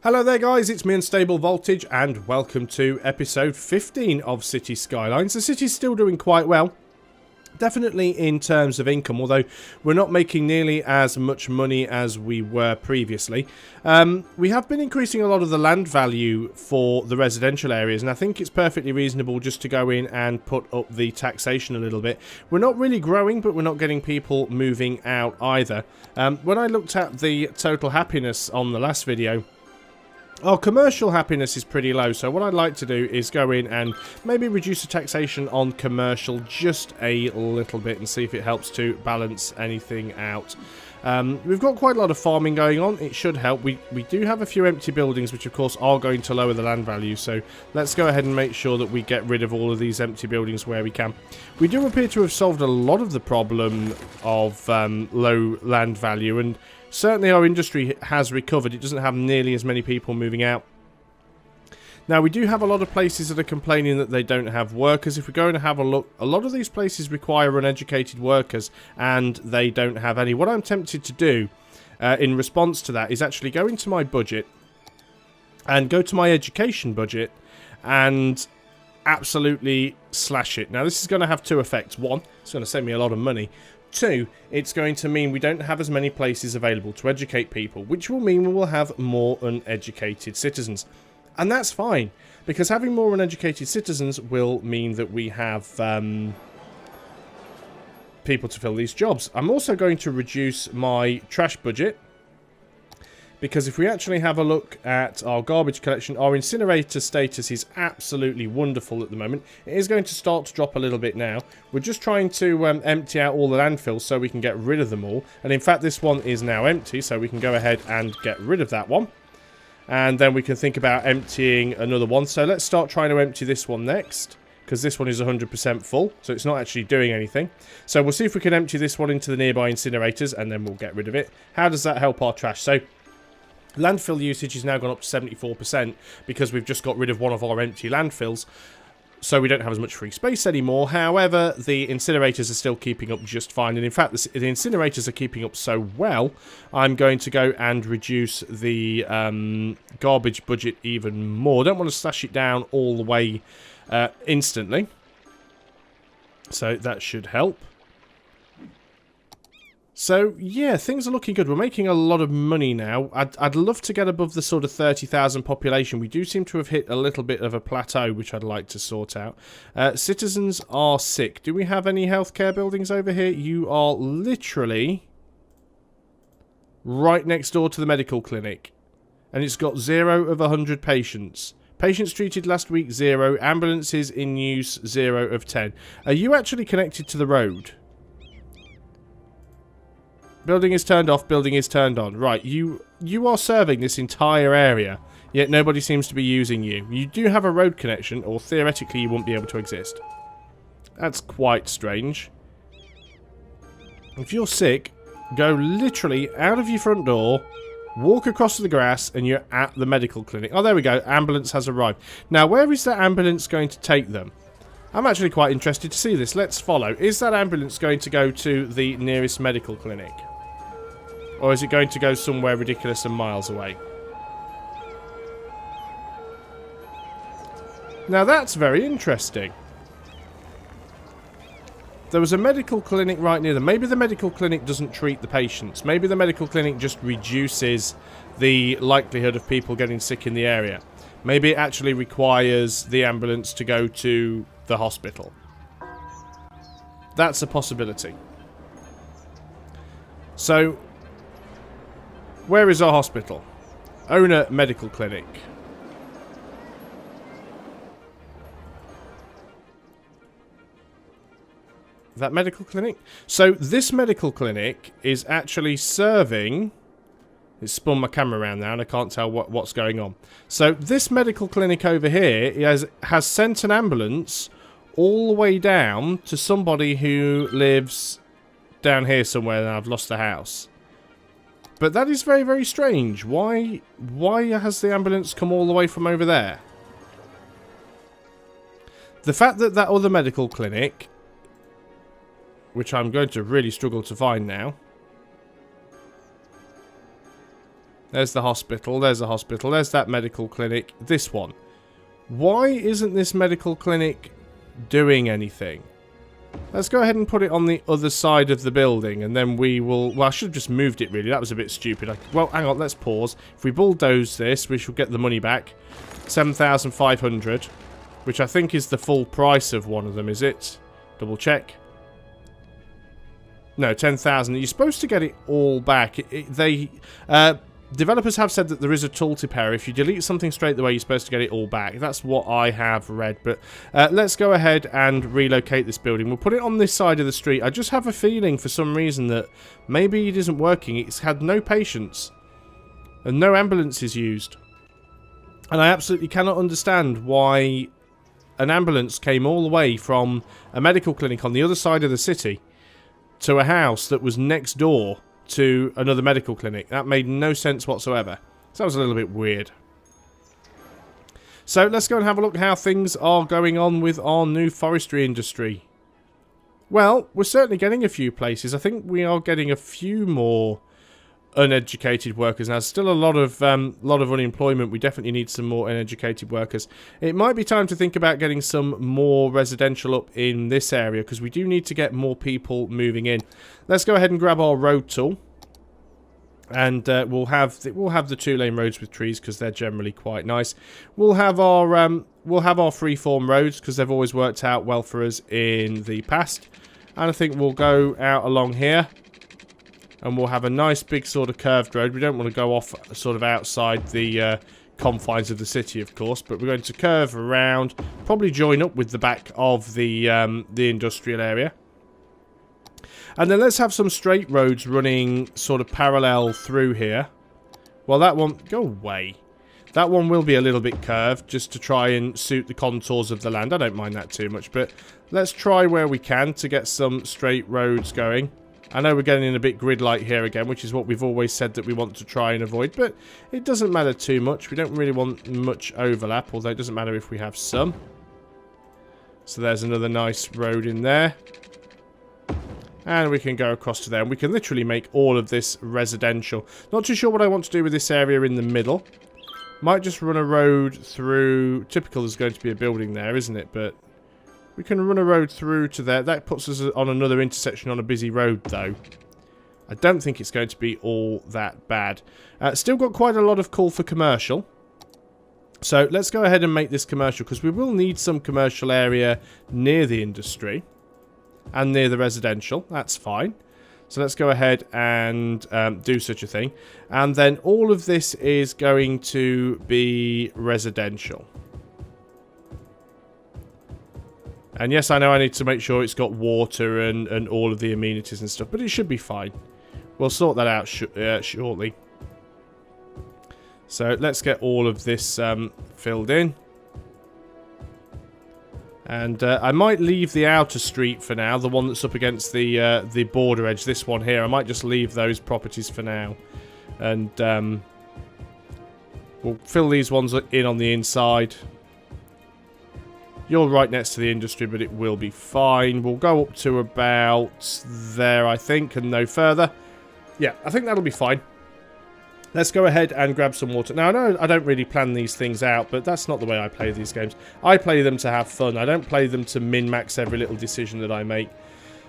Hello there guys, it's me Unstable Voltage and welcome to episode 15 of City Skylines. The city's still doing quite well, definitely in terms of income, although we're not making nearly as much money as we were previously. We have been increasing a lot of the land value for the residential areas, and I think it's perfectly reasonable just to go in and put up the taxation a little bit. We're not really growing, but we're not getting people moving out either. When I looked at the total happiness on the last video, our commercial happiness is pretty low, so what I'd like to do is go in and maybe reduce the taxation on commercial just a little bit and see if it helps to balance anything out. We've got quite a lot of farming going on. It should help. We do have a few empty buildings, which of course are going to lower the land value, so let's go ahead and make sure that we get rid of all of these empty buildings where we can. We do appear to have solved a lot of the problem of low land value, and certainly our industry has recovered. It doesn't have nearly as many people moving out. Now, we do have a lot of places that are complaining that they don't have workers. If we go and have a look, a lot of these places require uneducated workers, and they don't have any. What I'm tempted to do in response to that is actually go into my budget and go to my education budget and absolutely slash it. Now, this is going to have two effects. One, it's going to save me a lot of money. Two, it's going to mean we don't have as many places available to educate people, which will mean we will have more uneducated citizens. And that's fine, because having more uneducated citizens will mean that we have people to fill these jobs. I'm also going to reduce my trash budget, because if we actually have a look at our garbage collection, our incinerator status is absolutely wonderful at the moment. It is going to start to drop a little bit now. We're just trying to empty out all the landfills so we can get rid of them all. And in fact, this one is now empty, so we can go ahead and get rid of that one. And then we can think about emptying another one. So let's start trying to empty this one next, because this one is 100% full, so it's not actually doing anything. So we'll see if we can empty this one into the nearby incinerators, and then we'll get rid of it. How does that help our trash? So landfill usage has now gone up to 74% because we've just got rid of one of our empty landfills, so we don't have as much free space anymore. However, the incinerators are still keeping up just fine, and in fact, the incinerators are keeping up so well, I'm going to go and reduce the garbage budget even more. Don't want to slash it down all the way instantly, so that should help. So, yeah, things are looking good. We're making a lot of money now. I'd love to get above the sort of 30,000 population. We do seem to have hit a little bit of a plateau, which I'd like to sort out. Citizens are sick. Do we have any healthcare buildings over here? You are literally right next door to the medical clinic. And it's got 0 of 100 patients. Patients treated last week, 0. Ambulances in use, 0 of 10. Are you actually connected to the road? Building is turned off, building is turned on. Right, you are serving this entire area, yet nobody seems to be using you. You do have a road connection, or theoretically you wouldn't be able to exist. That's quite strange. If you're sick, go literally out of your front door, walk across the grass, and you're at the medical clinic. Oh, there we go. Ambulance has arrived. Now, where is that ambulance going to take them? I'm actually quite interested to see this. Let's follow. Is that ambulance going to go to the nearest medical clinic? Or is it going to go somewhere ridiculous and miles away? Now that's very interesting. There was a medical clinic right near them. Maybe the medical clinic doesn't treat the patients. Maybe the medical clinic just reduces the likelihood of people getting sick in the area. Maybe it actually requires the ambulance to go to the hospital. That's a possibility. So, where is our hospital? Owner Medical Clinic. That medical clinic? So, this medical clinic is actually serving... It's spun my camera around now and I can't tell what's going on. So, this medical clinic over here has sent an ambulance all the way down to somebody who lives down here somewhere, and I've lost the house. But that is very, very strange. Why has the ambulance come all the way from over there? The fact that that other medical clinic, which I'm going to really struggle to find now, There's the hospital. There's the hospital. There's that medical clinic. This one. Why isn't this medical clinic doing anything? Let's go ahead and put it on the other side of the building, and then we will... Well, I should have just moved it, really. That was a bit stupid. Well, hang on. Let's pause. If we bulldoze this, we shall get the money back. 7,500, which I think is the full price of one of them, is it? Double check. No, 10,000. You're supposed to get it all back. Developers have said that there is a tooltip error. If you delete something straight away, you're supposed to get it all back. That's what I have read. But let's go ahead and relocate this building. We'll put it on this side of the street. I just have a feeling for some reason that maybe it isn't working. It's had no patients and no ambulances used. And I absolutely cannot understand why an ambulance came all the way from a medical clinic on the other side of the city to a house that was next door to another medical clinic. That made no sense whatsoever. So that was a little bit weird. So let's go and have a look how things are going on with our new forestry industry. Well, we're certainly getting a few places. I think we are getting a few more uneducated workers now. Still a lot of unemployment. We definitely need some more uneducated workers. It might be time to think about getting some more residential up in this area, because we do need to get more people moving in. Let's go ahead and grab our road tool, and we'll have the 2-lane roads with trees because they're generally quite nice. We'll have our freeform roads because they've always worked out well for us in the past, and I think we'll go out along here. And we'll have a nice big sort of curved road. We don't want to go off sort of outside the confines of the city, of course. But we're going to curve around. Probably join up with the back of the industrial area. And then let's have some straight roads running sort of parallel through here. Well, that one... Go away. That one will be a little bit curved just to try and suit the contours of the land. I don't mind that too much. But let's try where we can to get some straight roads going. I know we're getting in a bit grid-like here again, which is what we've always said that we want to try and avoid, but it doesn't matter too much. We don't really want much overlap, although it doesn't matter if we have some. So there's another nice road in there. And we can go across to there, and we can literally make all of this residential. Not too sure what I want to do with this area in the middle. Might just run a road through... Typical, there's going to be a building there, isn't it? But... we can run a road through to there. That puts us on another intersection on a busy road, though. I don't think it's going to be all that bad. Still got quite a lot of call for commercial. So let's go ahead and make this commercial, because we will need some commercial area near the industry. And near the residential. That's fine. So let's go ahead and do such a thing. And then all of this is going to be residential. And yes, I know I need to make sure it's got water and all of the amenities and stuff, but it should be fine. We'll sort that out shortly. So let's get all of this filled in. And I might leave the outer street for now, the one that's up against the border edge, this one here. I might just leave those properties for now. And we'll fill these ones in on the inside. You're right next to the industry, but it will be fine. We'll go up to about there, I think, and no further. Yeah, I think that'll be fine. Let's go ahead and grab some water. Now, I know I don't really plan these things out, but that's not the way I play these games. I play them to have fun. I don't play them to min-max every little decision that I make.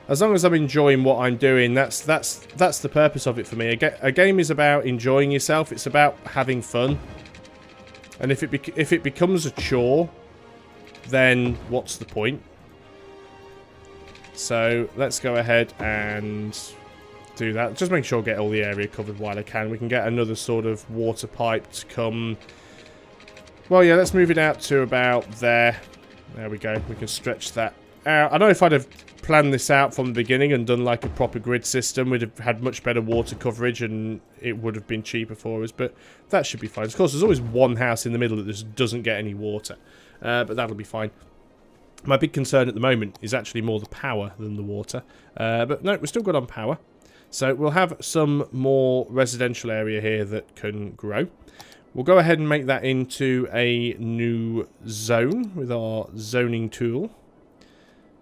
As long as I'm enjoying what I'm doing, that's the purpose of it for me. A game is about enjoying yourself. It's about having fun. And if it becomes a chore, then what's the point? So let's go ahead and do that. Just make sure I get all the area covered while I can. We can get another sort of water pipe to come. Well, yeah, let's move it out to about there. There we go. We can stretch that out. I know if I'd have planned this out from the beginning and done like a proper grid system, we'd have had much better water coverage and it would have been cheaper for us, but that should be fine. Of course, there's always one house in the middle that just doesn't get any water. But that'll be fine. My big concern at the moment is actually more the power than the water. But no, we're still good on power. So we'll have some more residential area here that can grow. We'll go ahead and make that into a new zone with our zoning tool.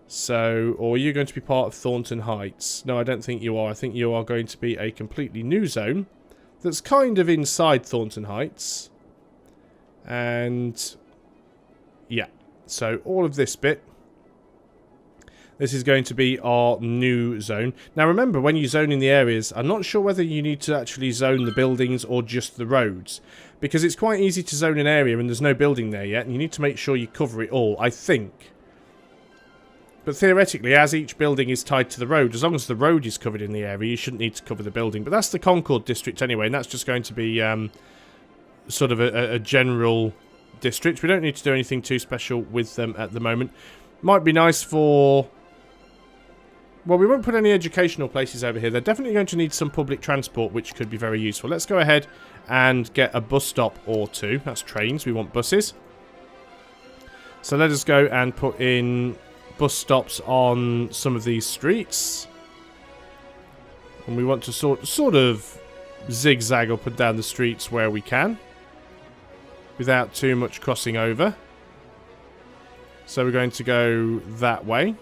So, or are you going to be part of Thornton Heights? No, I don't think you are. I think you are going to be a completely new zone that's kind of inside Thornton Heights. And yeah, so all of this bit, this is going to be our new zone. Now remember, when you zone in the areas, I'm not sure whether you need to actually zone the buildings or just the roads. Because it's quite easy to zone an area and there's no building there yet, and you need to make sure you cover it all, I think. But theoretically, as each building is tied to the road, as long as the road is covered in the area, you shouldn't need to cover the building. But that's the Concord district anyway, and that's just going to be sort of a general district. We don't need to do anything too special with them at the moment. Might be nice for... Well, we won't put any educational places over here. They're definitely going to need some public transport, which could be very useful. Let's go ahead and get a bus stop or two. That's trains. We want buses. So let us go and put in bus stops on some of these streets. And we want to sort of zigzag up and down the streets where we can, without too much crossing over. So we're going to go that way.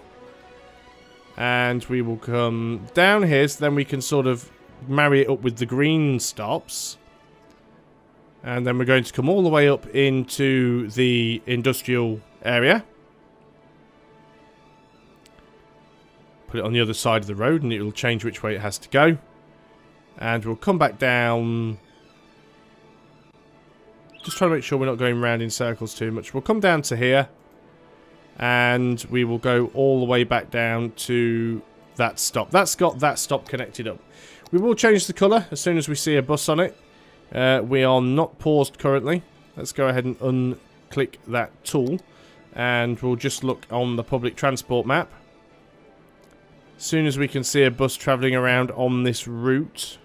And we will come down here, so then we can sort of marry it up with the green stops. And then we're going to come all the way up into the industrial area. Put it on the other side of the road, and it will change which way it has to go. And we'll come back down. Just trying to make sure we're not going round in circles too much. We'll come down to here. And we will go all the way back down to that stop. That's got that stop connected up. We will change the colour as soon as we see a bus on it. We are not paused currently. Let's go ahead and unclick that tool. And we'll just look on the public transport map. As soon as we can see a bus travelling around on this route.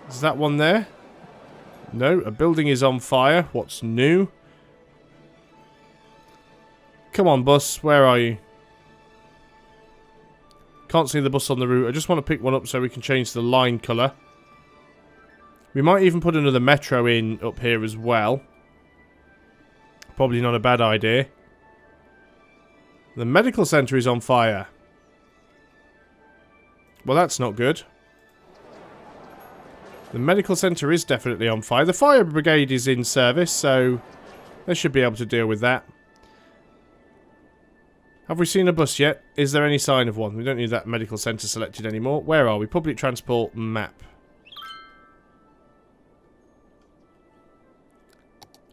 Is that one there? No, a building is on fire. What's new? Come on, bus. Where are you? Can't see the bus on the route. I just want to pick one up so we can change the line colour. We might even put another metro in up here as well. Probably not a bad idea. The medical centre is on fire. Well, that's not good. The medical centre is definitely on fire. The fire brigade is in service, so they should be able to deal with that. Have we seen a bus yet? Is there any sign of one? We don't need that medical centre selected anymore. Where are we? Public transport map.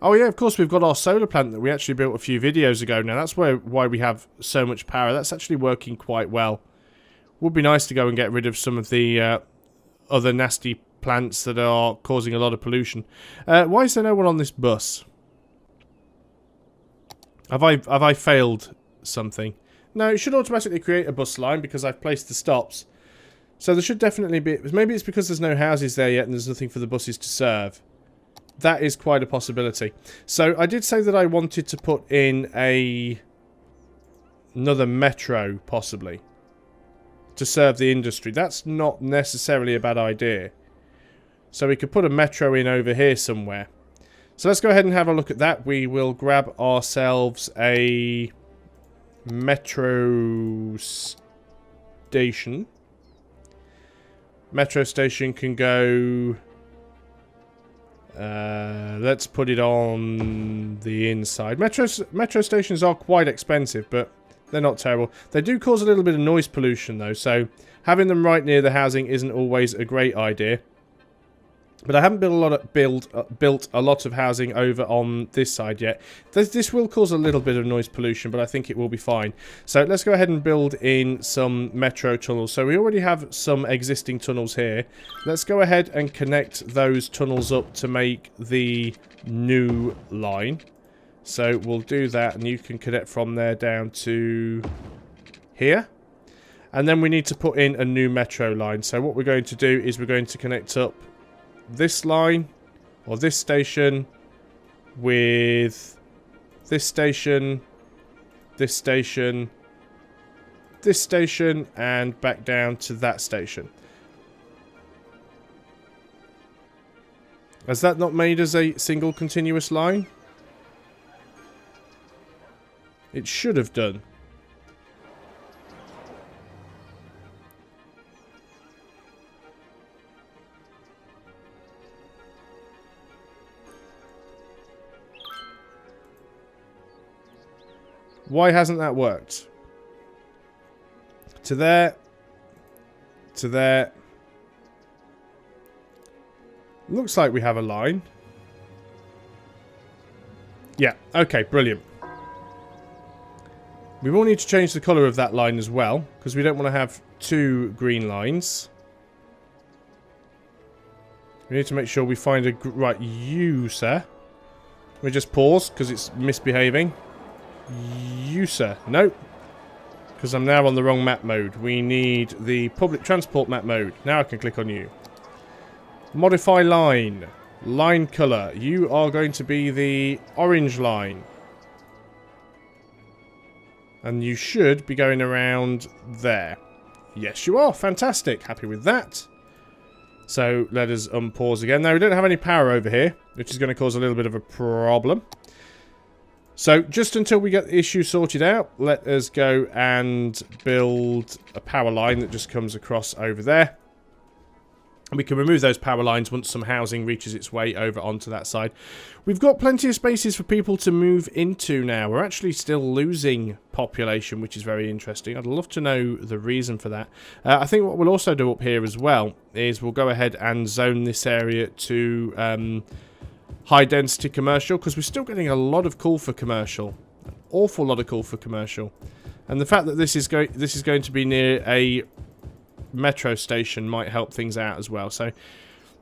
Oh yeah, of course we've got our solar plant that we actually built a few videos ago now. That's why we have so much power. That's actually working quite well. Would be nice to go and get rid of some of the other nasty plants that are causing a lot of pollution. Why is there no one on this bus? Have I failed something? No, it should automatically create a bus line because I've placed the stops. So there should definitely be... Maybe it's because there's no houses there yet and there's nothing for the buses to serve. That is quite a possibility. So I did say that I wanted to put in another metro, possibly, to serve the industry. That's not necessarily a bad idea. So we could put a metro in over here somewhere. So let's go ahead and have a look at that. We will grab ourselves a metro station. Metro station can go... let's put it on the inside. Metro stations are quite expensive, but they're not terrible. They do cause a little bit of noise pollution, though, so having them right near the housing isn't always a great idea. But I haven't built a lot of housing over on this side yet. This will cause a little bit of noise pollution, but I think it will be fine. So let's go ahead and build in some metro tunnels. So we already have some existing tunnels here. Let's go ahead and connect those tunnels up to make the new line. So we'll do that, and you can connect from there down to here. And then we need to put in a new metro line. So what we're going to do is we're going to connect up this line, or this station, with this station, this station, this station, and back down to that station. Has that not made us a single continuous line? It should have done. Why hasn't that worked? To there. To there. Looks like we have a line. Yeah, okay, brilliant. We will need to change the colour of that line as well, because we don't want to have two green lines. We need to make sure we find a... Right, you, sir. Let me just pause, because it's misbehaving. You, sir. Nope. Because I'm now on the wrong map mode. We need the public transport map mode. Now I can click on you. Modify line. Line colour. You are going to be the orange line. And you should be going around there. Yes, you are. Fantastic. Happy with that. So, let us unpause again. Now, we don't have any power over here, which is going to cause a little bit of a problem. So, just until we get the issue sorted out, let us go and build a power line that just comes across over there. And we can remove those power lines once some housing reaches its way over onto that side. We've got plenty of spaces for people to move into now. We're actually still losing population, which is very interesting. I'd love to know the reason for that. I think what we'll also do up here as well is we'll go ahead and zone this area to high density commercial, because we're still getting a lot of call for commercial. An awful lot of call for commercial. And the fact that this is going to be near a metro station might help things out as well. So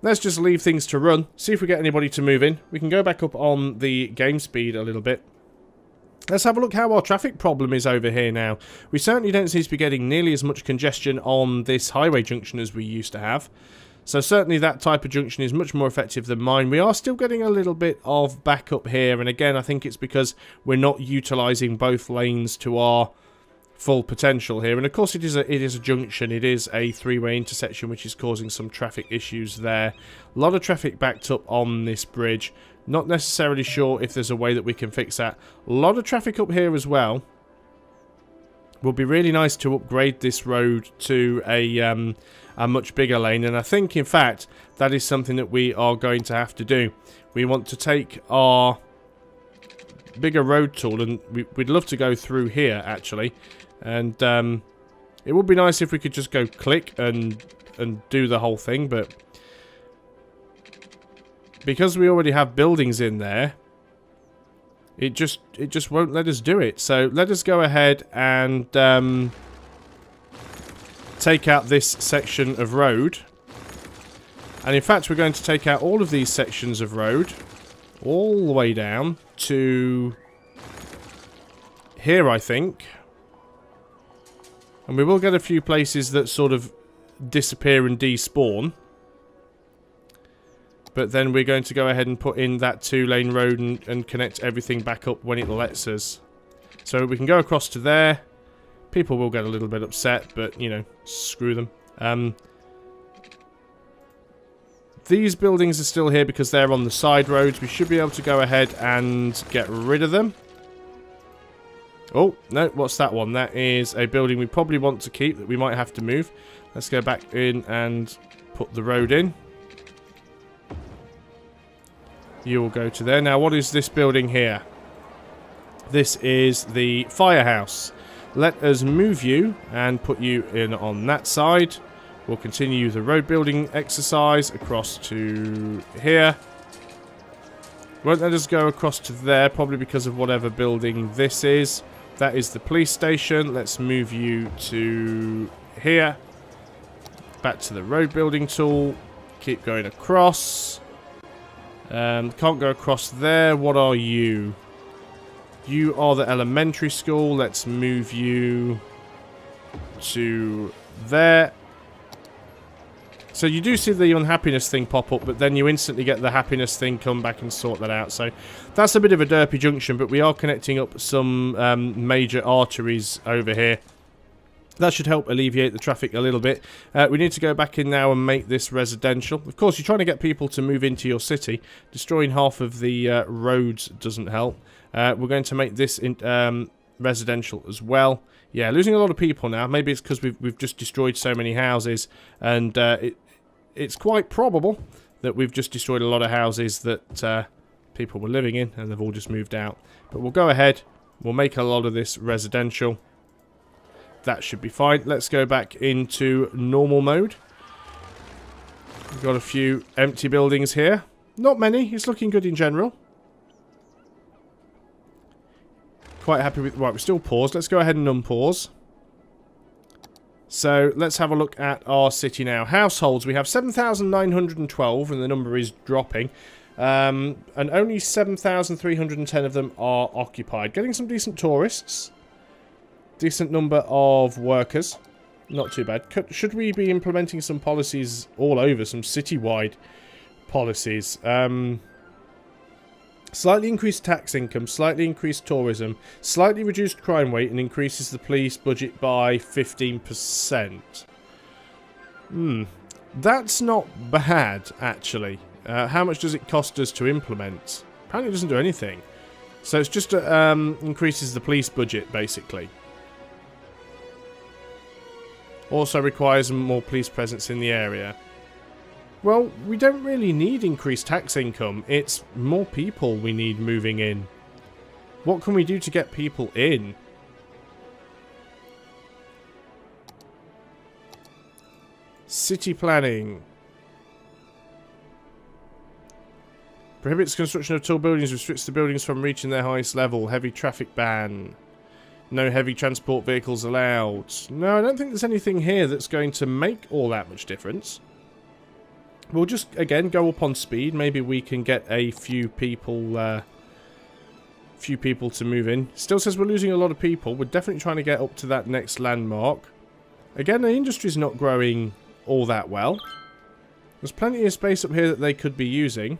let's just leave things to run, see if we get anybody to move in. We can go back up on the game speed a little bit. Let's have a look how our traffic problem is over here now. We certainly don't seem to be getting nearly as much congestion on this highway junction as we used to have. So certainly that type of junction is much more effective than mine. We are still getting a little bit of backup here, and again I think it's because we're not utilising both lanes to our full potential here. And of course it is a junction, it is a three-way intersection, which is causing some traffic issues there. A lot of traffic backed up on this bridge. Not necessarily sure if there's a way that we can fix that. A lot of traffic up here as well. Would be really nice to upgrade this road to a much bigger lane, and I think in fact that is something that we are going to have to do. We want to take our bigger road tool, and we'd love to go through here actually. And it would be nice if we could just go click and do the whole thing, but because we already have buildings in there, it just won't let us do it. So let us go ahead and take out this section of road. And in fact, we're going to take out all of these sections of road all the way down to here, I think. And we will get a few places that sort of disappear and despawn. But then we're going to go ahead and put in that two-lane road and connect everything back up when it lets us. So we can go across to there. People will get a little bit upset, but, you know, screw them. These buildings are still here because they're on the side roads. We should be able to go ahead and get rid of them. Oh, no, what's that one? That is a building we probably want to keep that we might have to move. Let's go back in and put the road in. You will go to there. Now, what is this building here? This is the firehouse. Let us move you and put you in on that side. We'll continue the road building exercise across to here. Won't let us go across to there, probably because of whatever building this is. That is the police station. Let's move you to here. Back to the road building tool. Keep going across. Can't go across there. What are you? You are the elementary school. Let's move you to there. So you do see the unhappiness thing pop up, but then you instantly get the happiness thing come back and sort that out. So that's a bit of a derpy junction, but we are connecting up some major arteries over here. That should help alleviate the traffic a little bit. We need to go back in now and make this residential. Of course, you're trying to get people to move into your city. Destroying half of the roads doesn't help. We're going to make this residential as well. Yeah, losing a lot of people now. Maybe it's because we've just destroyed so many houses, and it's quite probable that we've just destroyed a lot of houses that people were living in, and they've all just moved out. But we'll go ahead, We'll make a lot of this residential. That should be fine. Let's go back into normal mode. We've got a few empty buildings here. Not many. It's looking good in general. Quite happy with... Right, we're still paused. Let's go ahead and unpause. So, let's have a look at our city now. Households, we have 7,912, and the number is dropping. And only 7,310 of them are occupied. Getting some decent tourists. Decent number of workers. Not too bad. Should we be implementing some policies all over? Some citywide policies? Slightly increased tax income, slightly increased tourism, slightly reduced crime rate, and increases the police budget by 15%. That's not bad, actually. How much does it cost us to implement? Apparently it doesn't do anything. So it's just increases the police budget, basically. Also requires more police presence in the area. Well, we don't really need increased tax income. It's more people we need moving in. What can we do to get people in? City planning. Prohibits construction of tall buildings, restricts the buildings from reaching their highest level. Heavy traffic ban. No heavy transport vehicles allowed. No, I don't think there's anything here that's going to make all that much difference. We'll just, again, go up on speed. Maybe we can get a few people to move in. Still says we're losing a lot of people. We're definitely trying to get up to that next landmark. Again, the industry's not growing all that well. There's plenty of space up here that they could be using.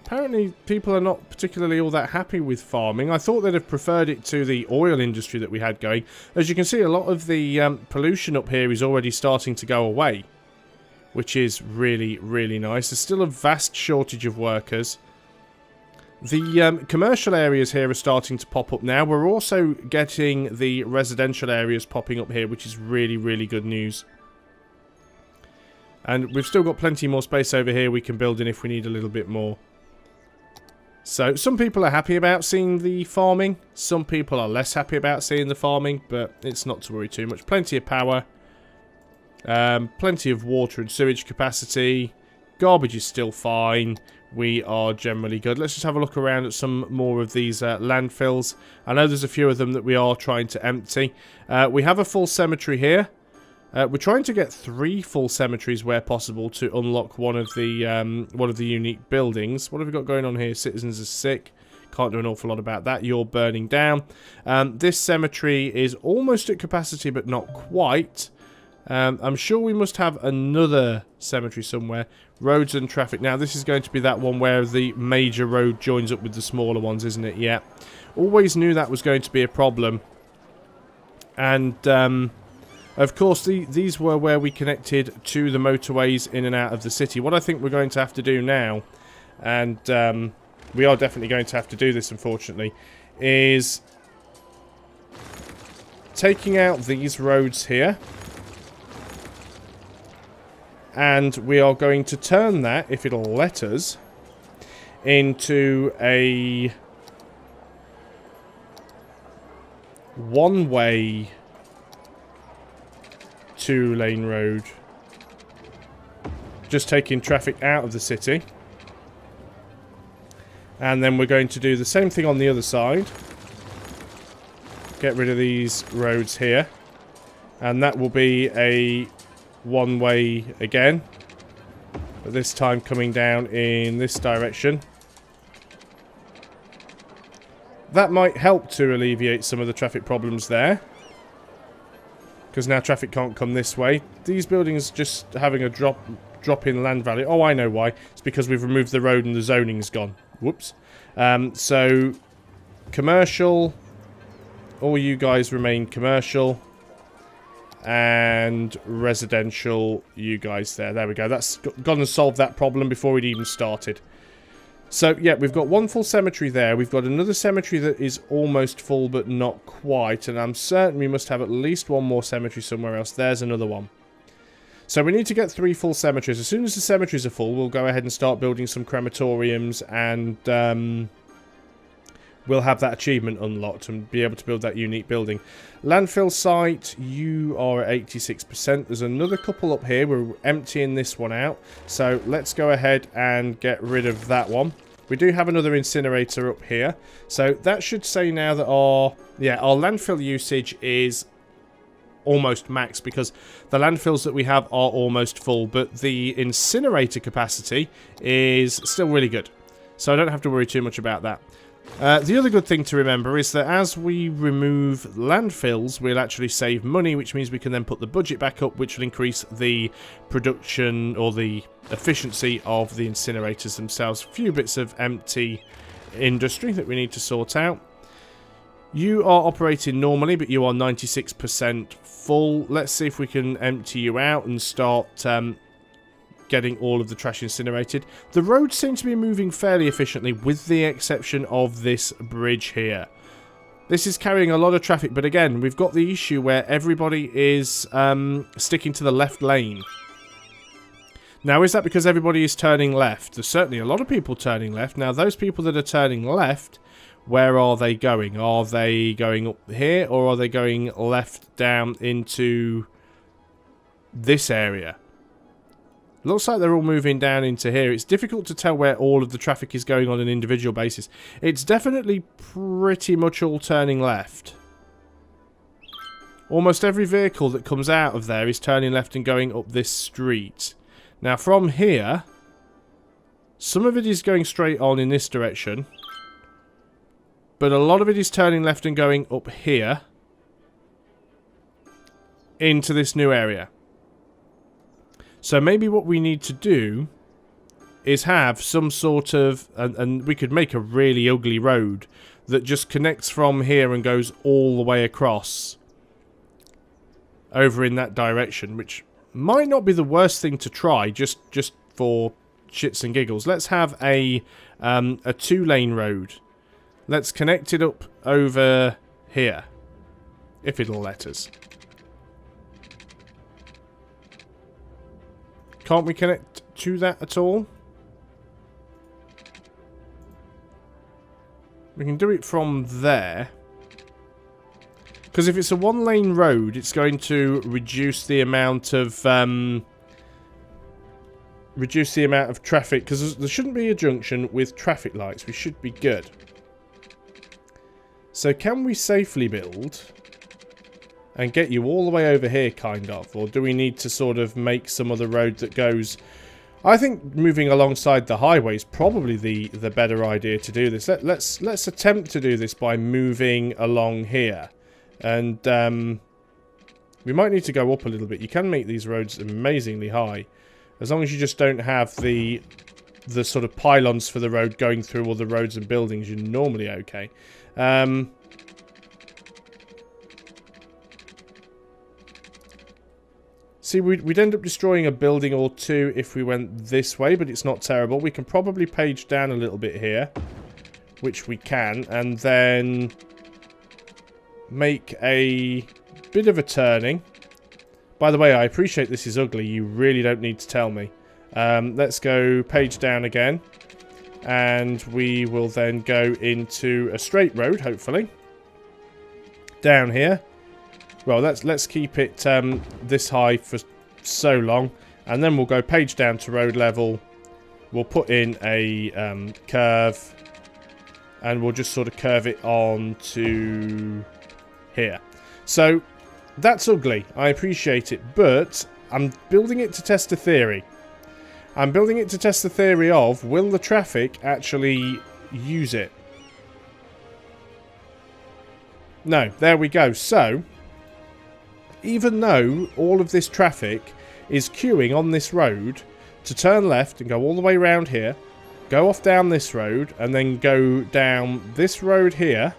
Apparently, people are not particularly all that happy with farming. I thought they'd have preferred it to the oil industry that we had going. As you can see, a lot of the pollution up here is already starting to go away, which is really, really nice. There's still a vast shortage of workers. The commercial areas here are starting to pop up now. We're also getting the residential areas popping up here, which is really, really good news. And we've still got plenty more space over here we can build in if we need a little bit more. So, some people are happy about seeing the farming. Some people are less happy about seeing the farming, but it's not to worry too much. Plenty of power. Plenty of water and sewage capacity. Garbage is still fine. We are generally good. Let's just have a look around at some more of these landfills. I know there's a few of them that we are trying to empty. We have a full cemetery here. We're trying to get 3 full cemeteries where possible to unlock one of the unique buildings. What have we got going on here? Citizens are sick. Can't do an awful lot about that. You're burning down. This cemetery is almost at capacity, but not quite. I'm sure we must have another cemetery somewhere. Roads and traffic. Now, this is going to be that one where the major road joins up with the smaller ones, isn't it? Yeah. Always knew that was going to be a problem. And, of course, these were where we connected to the motorways in and out of the city. What I think we're going to have to do now, and we are definitely going to have to do this, unfortunately, is taking out these roads here. And we are going to turn that, if it'll let us, into a one-way 2-lane road. Just taking traffic out of the city. And then we're going to do the same thing on the other side. Get rid of these roads here. And that will be a one-way again. But this time coming down in this direction. That might help to alleviate some of the traffic problems there. Because now traffic can't come this way. These buildings just having a drop in land value. Oh, I know why. It's because we've removed the road and the zoning's gone. Whoops. So, commercial. All you guys remain commercial. And residential, you guys there. There we go. That's gone and solved that problem before it even started. So, yeah, we've got one full cemetery there. We've got another cemetery that is almost full, but not quite. And I'm certain we must have at least one more cemetery somewhere else. There's another one. So we need to get 3 full cemeteries. As soon as the cemeteries are full, we'll go ahead and start building some crematoriums and we'll have that achievement unlocked and be able to build that unique building. Landfill site, you are at 86%. There's another couple up here. We're emptying this one out. So let's go ahead and get rid of that one. We do have another incinerator up here. So that should say now that our landfill usage is almost max, because the landfills that we have are almost full, but the incinerator capacity is still really good. So I don't have to worry too much about that. The other good thing to remember is that as we remove landfills, we'll actually save money, which means we can then put the budget back up, which will increase the production or the efficiency of the incinerators themselves. A few bits of empty industry that we need to sort out. You are operating normally, but you are 96% full. Let's see if we can empty you out and start getting all of the trash incinerated. The roads seem to be moving fairly efficiently, with the exception of this bridge here. This is carrying a lot of traffic, but again, we've got the issue where everybody is sticking to the left lane. Now, is that because everybody is turning left? There's certainly a lot of people turning left. Now, those people that are turning left, where are they going? Are they going up here, or are they going left down into this area? Looks like they're all moving down into here. It's difficult to tell where all of the traffic is going on an individual basis. It's definitely pretty much all turning left. Almost every vehicle that comes out of there is turning left and going up this street. Now from here, some of it is going straight on in this direction, but a lot of it is turning left and going up here into this new area. So maybe what we need to do is have some sort of... And we could make a really ugly road that just connects from here and goes all the way across over in that direction, which might not be the worst thing to try, just for shits and giggles. Let's have a 2-lane road. Let's connect it up over here, if it'll let us. Can't we connect to that at all? We can do it from there. Because if it's a 1-lane road, it's going to reduce the amount of traffic. Because there shouldn't be a junction with traffic lights. We should be good. So can we safely build and get you all the way over here, kind of? Or do we need to sort of make some other road that goes... I think moving alongside the highway is probably the better idea to do this. Let's attempt to do this by moving along here. And we might need to go up a little bit. You can make these roads amazingly high, as long as you just don't have the sort of pylons for the road going through all the roads and buildings. You're normally okay. See, we'd end up destroying a building or two if we went this way, but it's not terrible. We can probably page down a little bit here, which we can, and then make a bit of a turning. By the way, I appreciate this is ugly. You really don't need to tell me. Let's go page down again, and we will then go into a straight road, hopefully. Down here. Well, let's keep it this high for so long, and then we'll go page down to road level. We'll put in a curve, and we'll just sort of curve it on to here. So that's ugly. I appreciate it, but I'm building it to test a theory. I'm building it to test the theory of, will the traffic actually use it? No, there we go. So even though all of this traffic is queuing on this road to turn left and go all the way around here, go off down this road, and then go down this road here,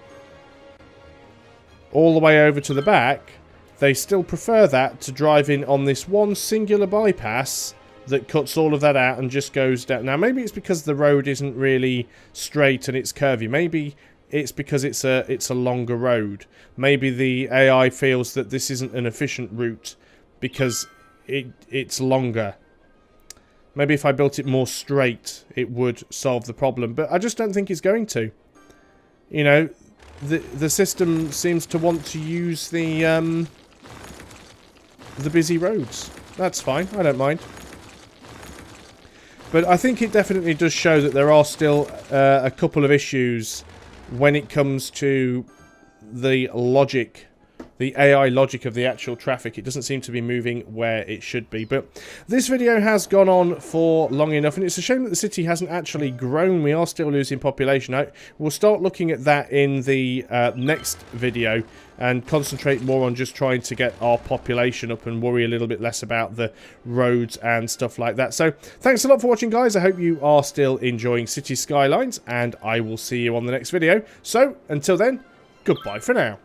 all the way over to the back, they still prefer that to driving on this one singular bypass that cuts all of that out and just goes down. Now, maybe it's because the road isn't really straight and it's curvy. Maybe it's because it's a longer road. Maybe the AI feels that this isn't an efficient route because it's longer. Maybe if I built it more straight, it would solve the problem. But I just don't think it's going to. you know, the system seems to want to use the busy roads. That's fine. I don't mind. But I think it definitely does show that there are still a couple of issues when it comes to the logic, the AI logic of the actual traffic. It doesn't seem to be moving where it should be. But this video has gone on for long enough, and it's a shame that the city hasn't actually grown. We are still losing population. We'll start looking at that in the next video and concentrate more on just trying to get our population up and worry a little bit less about the roads and stuff like that. So thanks a lot for watching, guys. I hope you are still enjoying City Skylines, and I will see you on the next video. So until then, goodbye for now.